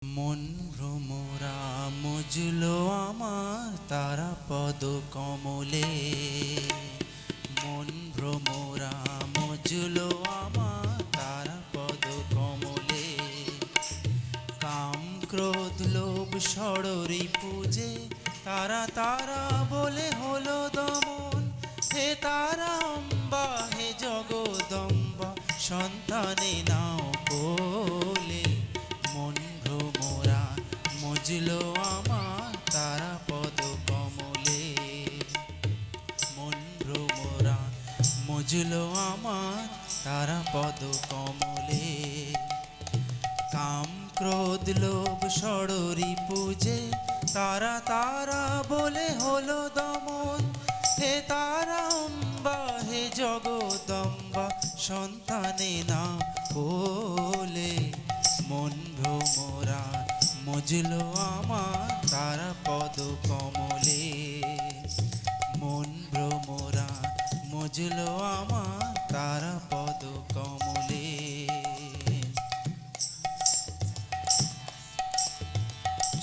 মন ভ্রমরা মজলো আমার তারা পদ কমলে। মন ভ্রমরা মজলো আমার তারা পদ কমলে। কাম ক্রোধ লোভ ষড়রি পূজে তারা তারা বলে হলো দমন। হে তারা অম্বা হে জগদম্বা সন্তানে নাও কোলে। মন ভ্রমরা মজলো আমার তারা পদ কমলে। মন ভ্রমরা মজলো আমার তারা পদ কমলে। কাম ক্রোধ লোভ ষড়রি পূজে তারা তারা বলে হলো দমন। হে তারা অম্বা হে জগদম্বা সন্তানে না কোলে। মন ভ্রমরা মজলো আমার তারা পদ কমলে। মন ভ্রমরা মজলো আমার তারা পদ কমলে।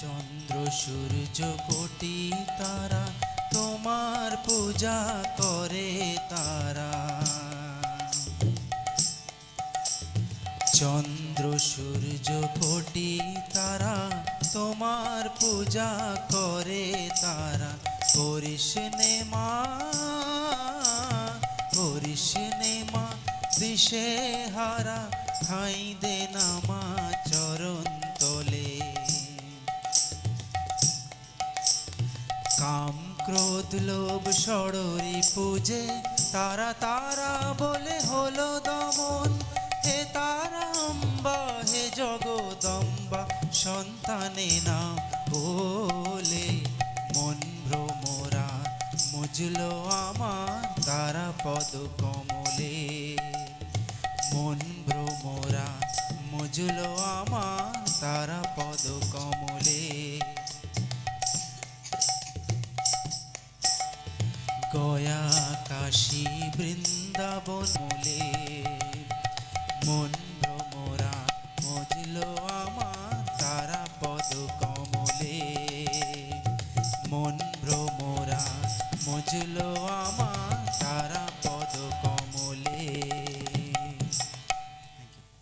চন্দ্র সূর্য কোটি তারা তোমার পূজা করে তারা। চন্দ্র সূর্য কোটি তারা তোমার পূজা করে তারা। করিস নে মা করিস নে মা দিশে হারা ঠাঁই দে না মা চরণ তলে। কাম ক্রোধ লোভ ষড়রি পূজে তারা তারা বলে হলো দমন। হে তারা অম্বা হে জগদম্বা সন্তানে না কোলে। মন ভ্রমরা মজলো আমার তারা পদ কমলে। মন ভ্রমরা মজলো আমার তারা পদ কমলে। গয়া কাশী বৃন্দাবন মূলে। মন ভ্রমরা মজলো আমার তারা পদ কমলে। মন ভ্রমরা মজলো